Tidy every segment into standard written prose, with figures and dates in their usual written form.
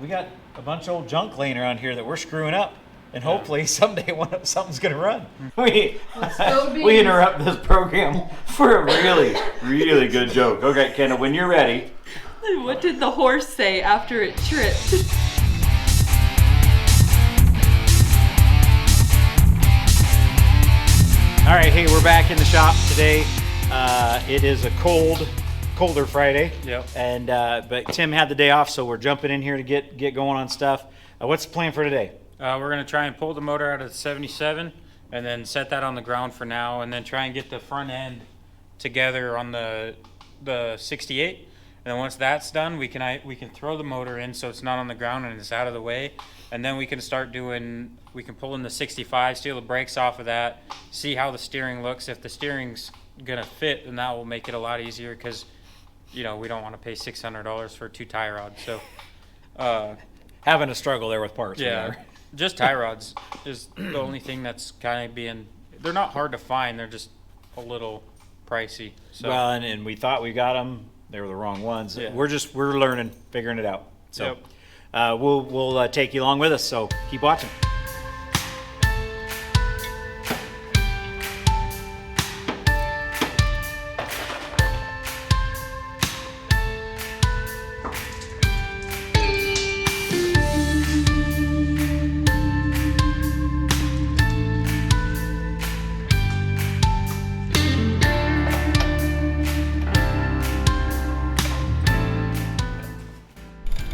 we got a bunch of old junk laying around here that we're screwing up. And hopefully someday something's going to run. We interrupt this program for a really, really good joke. Okay, Kendall, when you're ready. What did the horse say after it tripped? All right, hey, we're back in the shop today. It is a colder Friday. Yep. And but Tim had the day off, so we're jumping in here to get going on stuff. What's the plan for today? We're going to try and pull the motor out of the 77 and then set that on the ground for now, and then try and get the front end together on the 68. And then once that's done, we can throw the motor in so it's not on the ground and it's out of the way. And then we can pull in the 65, steal the brakes off of that, see how the steering looks. If the steering's going to fit, then that will make it a lot easier because, we don't want to pay $600 for 2 tie rods. So Having a struggle there with parts. yeah. Just tie rods is the only thing that's kind of they're not hard to find, they're just a little pricey. So Well, and we thought we got them. They were the wrong ones. Yeah. We're learning, figuring it out. So Yep. we'll take you along with us. So keep watching.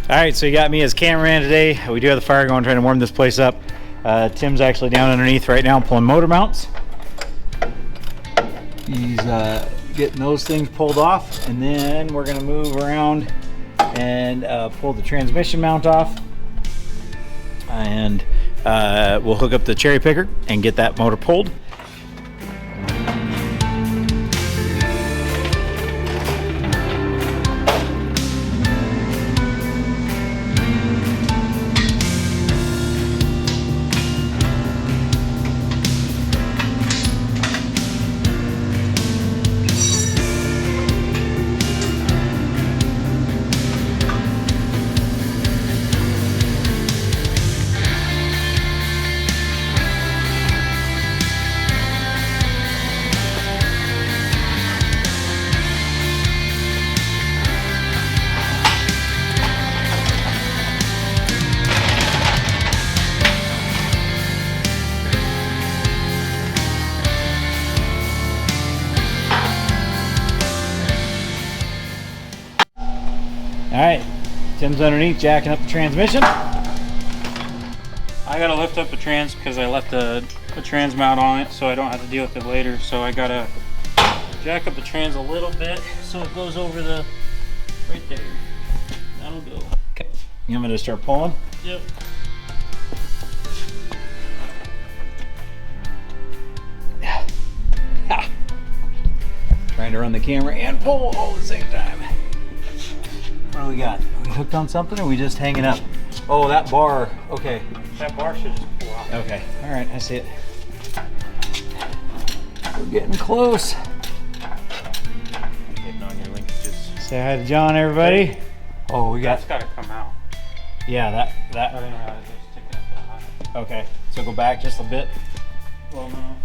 All right, so you got me as cameraman today. We do have the fire going, trying to warm this place up. Tim's actually down underneath right now pulling motor mounts. He's getting those things pulled off, and then we're gonna move around and pull the transmission mount off. And we'll hook up the cherry picker and get that motor pulled. All right, Tim's underneath jacking up the transmission. I gotta lift up the trans because I left the trans mount on it, so I don't have to deal with it later. So I gotta jack up the trans a little bit so it goes over the right there. That'll go. Okay, you want me to start pulling? Yep. Ha. Trying to run the camera and pull all at the same time. What do we got? Are we hooked on something or are we just hanging up? Oh, that bar. Okay. That bar should just pull out. Okay. All right. I see it. We're getting close. Hitting on your linkages. Say hi to John, everybody. Oh, we got. That's gotta come out. Yeah, I that. don't know how to just stick it up that high. Okay. So go back just a bit. Well, no.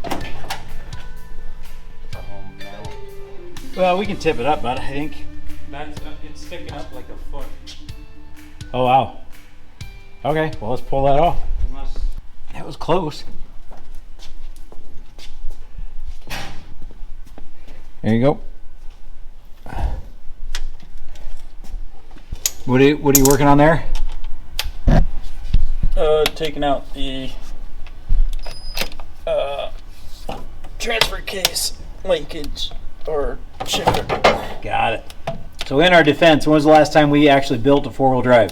It's a home metal. Well, we can tip it up, bud. I think. It's sticking up like a foot. Oh wow. Okay. Well, let's pull that off. Unless That was close. There you go. What are you working on there? taking out the transfer case linkage or shifter. Got it. So in our defense, when was the last time we actually built a four-wheel drive?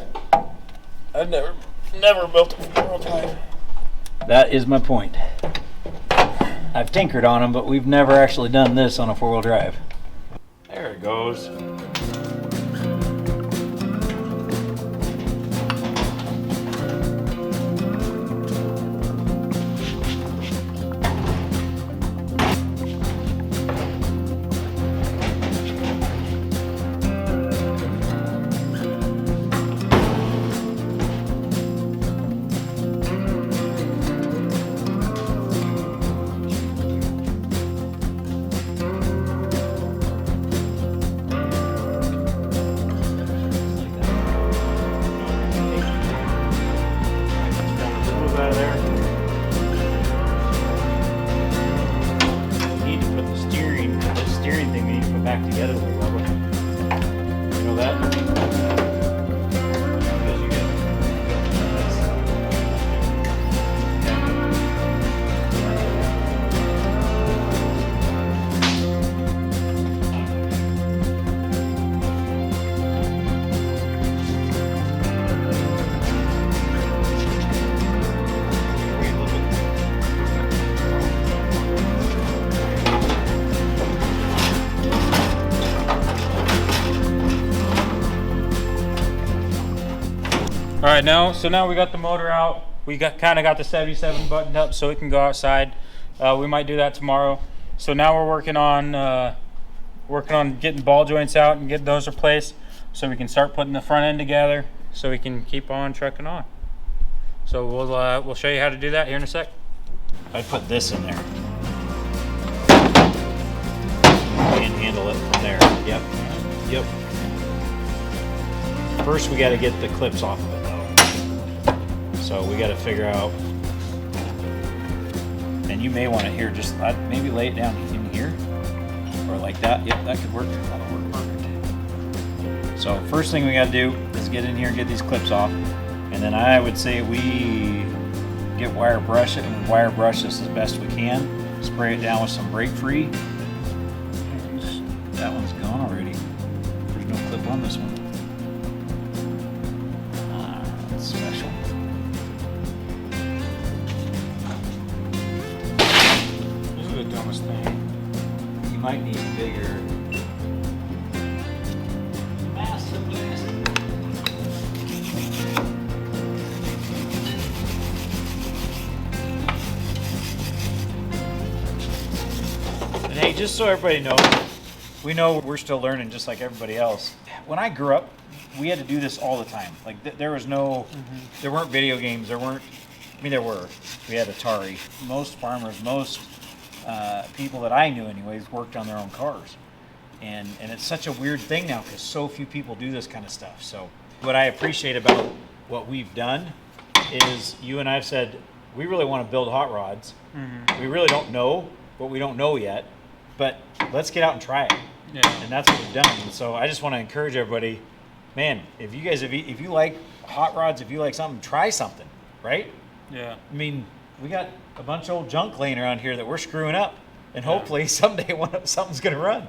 I've never built a four-wheel drive. That is my point. I've tinkered on them, but we've never actually done this on a four-wheel drive. There it goes. All right, now we got the motor out. We kind of got the 77 buttoned up so it can go outside. We might do that tomorrow. So now we're working on getting ball joints out and getting those replaced, so we can start putting the front end together, so we can keep on trucking on. So we'll show you how to do that here in a sec. I'd put this in there and handle it from there. Yep. First, we got to get the clips off of it, though. So we got to figure out. And you may want to here, just maybe lay it down in here, or like that. Yep, that could work. That'll work perfect. So first thing we got to do is get in here and get these clips off, and then I would say we get wire brush it, and we wire brush this as best we can. Spray it down with some brake free. That one's gone already. There's no clip on this one. That's special. This is the dumbest thing. You might need bigger. And hey, just so everybody knows, we know we're still learning just like everybody else. When I grew up, we had to do this all the time. Like there was no, there weren't video games. There weren't. I mean, there were. We had Atari. Most farmers, most people that I knew, anyways, worked on their own cars. And it's such a weird thing now because so few people do this kind of stuff. So what I appreciate about what we've done is you and I have said we really want to build hot rods. We really don't know what we don't know yet, but let's get out and try it. Yeah. And that's what we've done. And so I just want to encourage everybody, man, if you guys, if you like hot rods, if you like something, try something, right? Yeah. I mean, we got a bunch of old junk laying around here that we're screwing up, and hopefully someday something's going to run.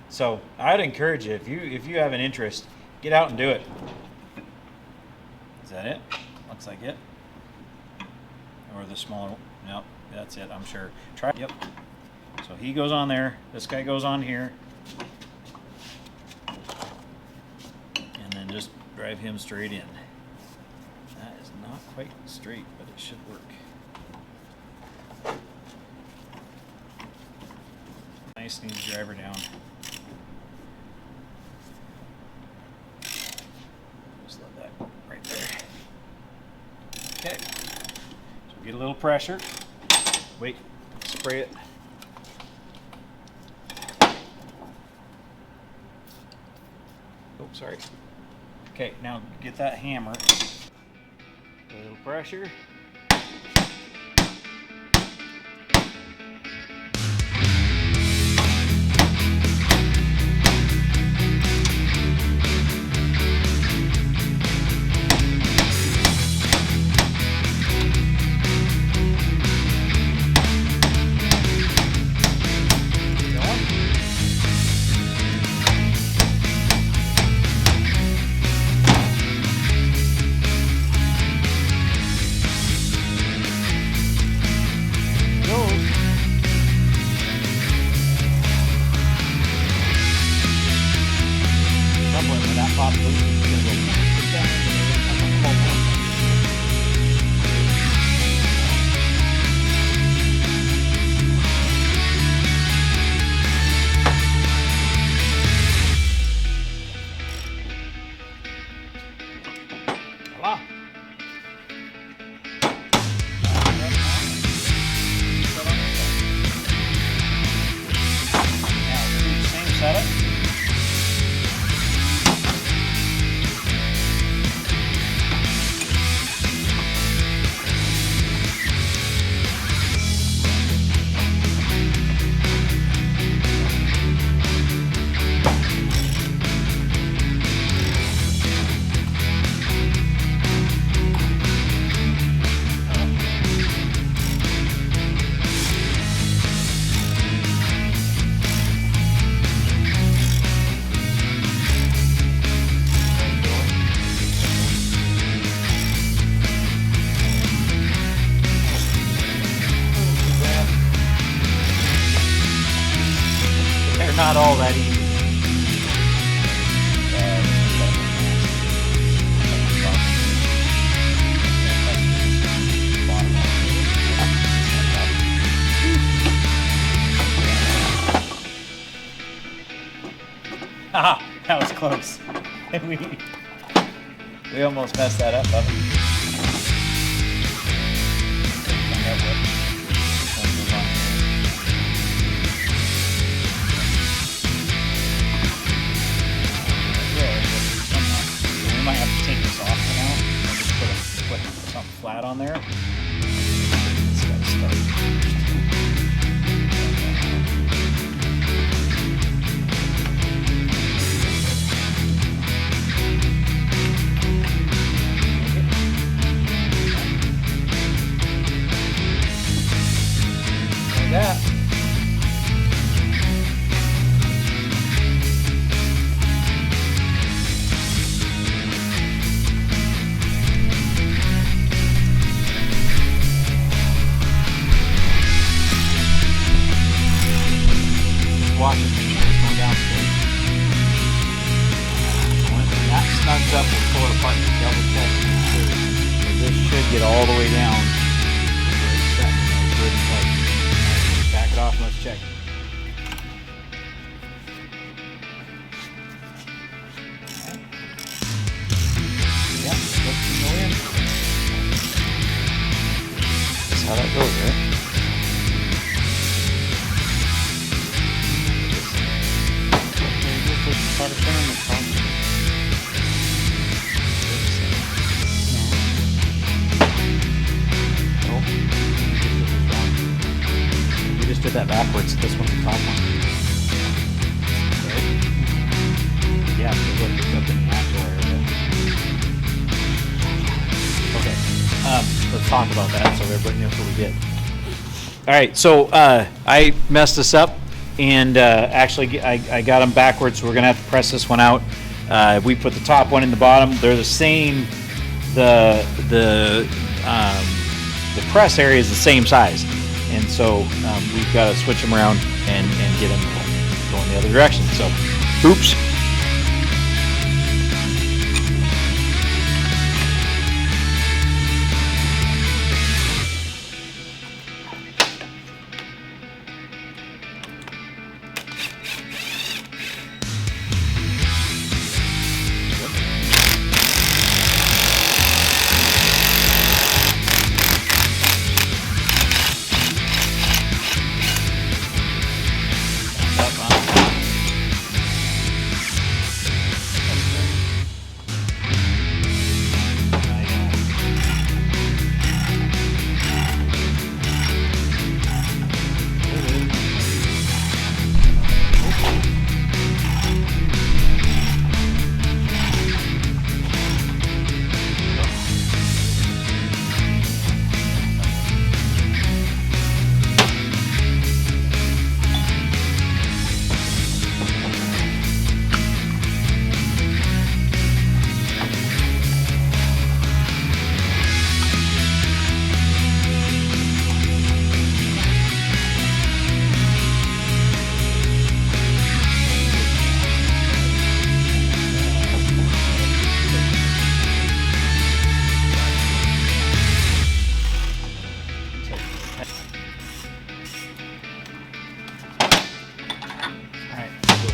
So I'd encourage you, if you have an interest, get out and do it. Is that it? Looks like it. Or the smaller, nope, that's it, I'm sure. Try, yep. So he goes on there, this guy goes on here. And then just drive him straight in. That is not quite straight, but it should work. Nice and easy driver down. Just let that right there. Okay. So get a little pressure. Wait, spray it. Oh, sorry. Okay, now get that hammer. A little pressure. close. And we almost messed that up, Bubba. Find out what goes on here. So we might have to take this off for now. I'll just put something flat on there. It's gotta start. That. Just watch it. It's going downstairs. When that snugs up, we'll pull it apart and double check. This should get all the way down. It's set in a good place. Back it off and let's check. Yeah, let's go in. That's how that goes, right? You just did that backwards. This one's the top one. Right? Yeah, so look, it's up in the actual area. Okay. Let's talk about that so everybody knows what we did. All right, so I messed this up, and actually I got them backwards, so we're gonna have to press this one out. We put the top one in the bottom. They're the same. The press area is the same size, and so we've got to switch them around and get them going the other direction. So, oops.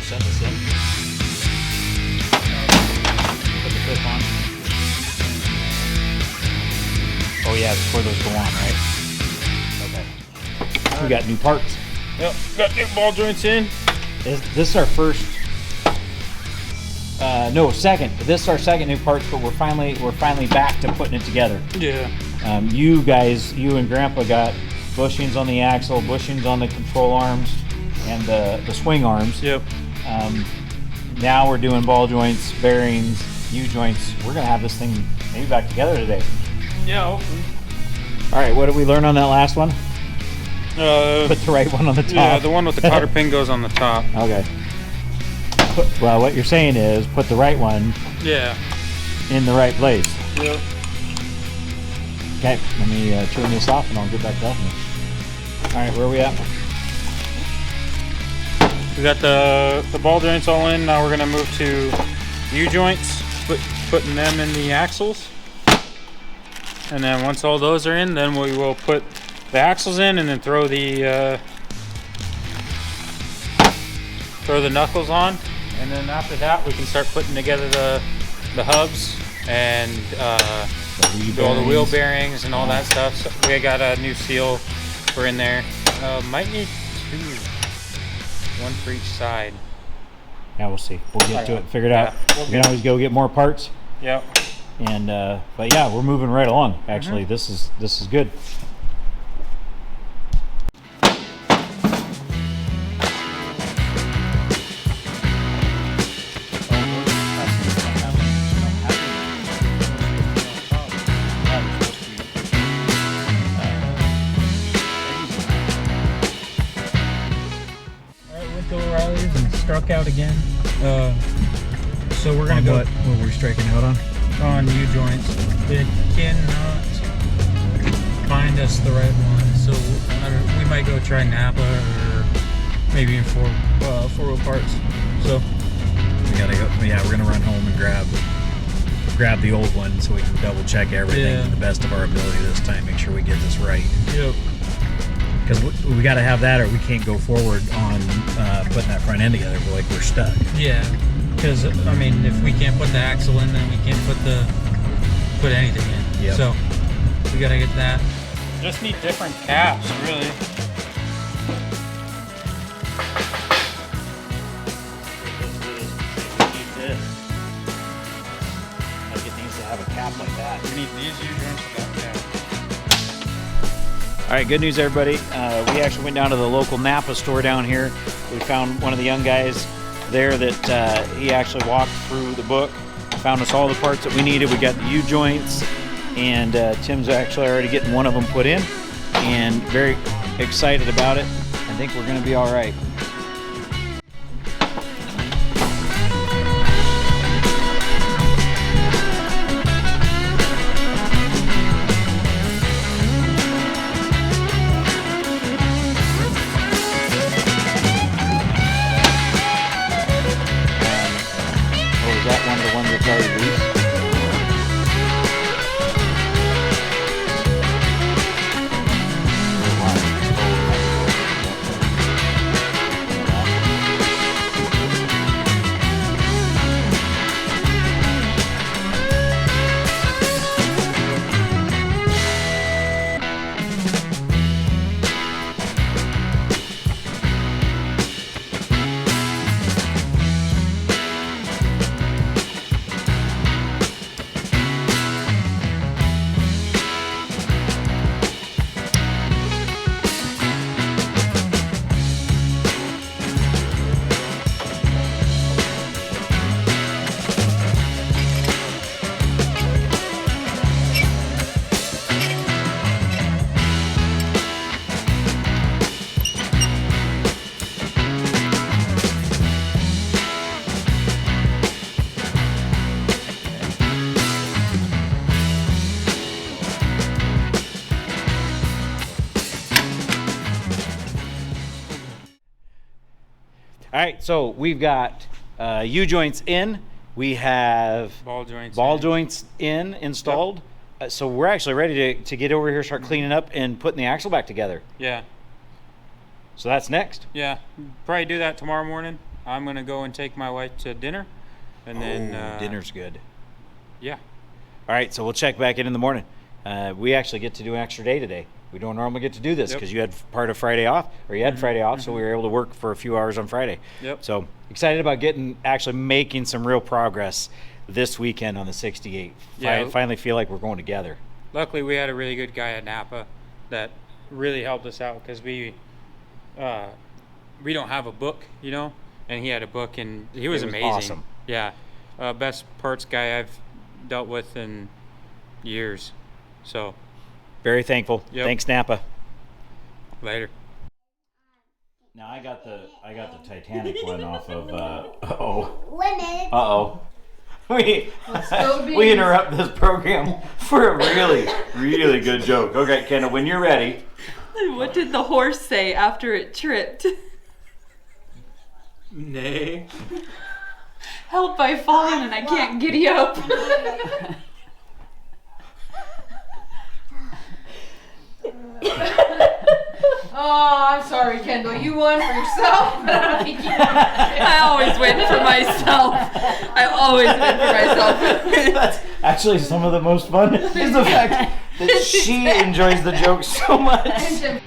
Set this in. Put the clip on. Oh yeah, before those go on, right? Okay. We got new parts. Yep, got new ball joints in. This is our first. No, second. This is our second new parts, but we're finally back to putting it together. Yeah. You guys, you and Grandpa got bushings on the axle, bushings on the control arms, and the swing arms. Yep. Now we're doing ball joints, bearings, U-joints. We're gonna have this thing maybe back together today. Yeah, hopefully. All right, what did we learn on that last one? Put the right one on the top. Yeah, the one with the cotter pin goes on the top. Okay. Well, what you're saying is put the right one Yeah. in the right place. Yep. Okay, let me turn this off and I'll get back to helping you. All right, where are we at? We got the ball joints all in. Now we're gonna move to U-joints, putting them in the axles. And then once all those are in, then we will put the axles in and then throw the knuckles on and then after that we can start putting together the hubs and all the wheel bearings and all that stuff. So we got a new seal for in there. Might need 2, 1 for each side. Yeah, we'll see. We'll get to it, figure it out. Yeah. We can always go get more parts. Yep. And but yeah, we're moving right along. Actually, this is good. Went to O'Reilly's and struck out again. So we're gonna go What were we striking out on? U-joints. They cannot find us the right one, so we might go try Napa or maybe in four-wheel parts. So We gotta go. Yeah, we're gonna run home and grab the old one so we can double check everything to the best of our ability this time. Make sure we get this right. yep. Because we got to have that, or we can't go forward on putting that front end together. We're stuck. Yeah, because I mean, if we can't put the axle in, then we can't put anything in. Yep. So we gotta get that. Just need different caps, really. Like it needs to have a cap like that. We need these U-joints without caps. All right, good news, everybody. We actually went down to the local Napa store down here. We found one of the young guys there that he actually walked through the book, found us all the parts that we needed. We got the U-joints, and Tim's actually already getting one of them put in, and very excited about it. I think we're going to be all right. One of the ones that's already loose. All right, so we've got U-joints in. We have Ball joints installed. So we're actually ready to get over here, start cleaning up and putting the axle back together. Yeah. So that's next. Yeah. Probably do that tomorrow morning. I'm gonna go and take my wife to dinner, and then Dinner's good. Yeah. All right, so we'll check back in the morning. We actually get to do an extra day today. We don't normally get to do this because you had part of Friday off, or you had Friday off, so we were able to work for a few hours on Friday. Yep. So excited about actually making some real progress this weekend on the 68. Yeah. Finally feel like we're going together. Luckily, we had a really good guy at Napa that really helped us out because we don't have a book, you know, and he had a book and he was amazing. Awesome. Yeah. Best parts guy I've dealt with in years. So. Very thankful. Yep. Thanks, Napa. Later. Now I got the Titanic one off of. Uh-oh. We interrupt this program for a really good joke. Okay, Kenna, when you're ready. What did the horse say after it tripped? Nay. Help, by falling and I can't giddy up. Oh, I'm sorry, Kendall, you won for yourself, but I don't think you won. I always win for myself. I always win for myself. That's actually some of the most fun is the fact that she enjoys the joke so much. And Jim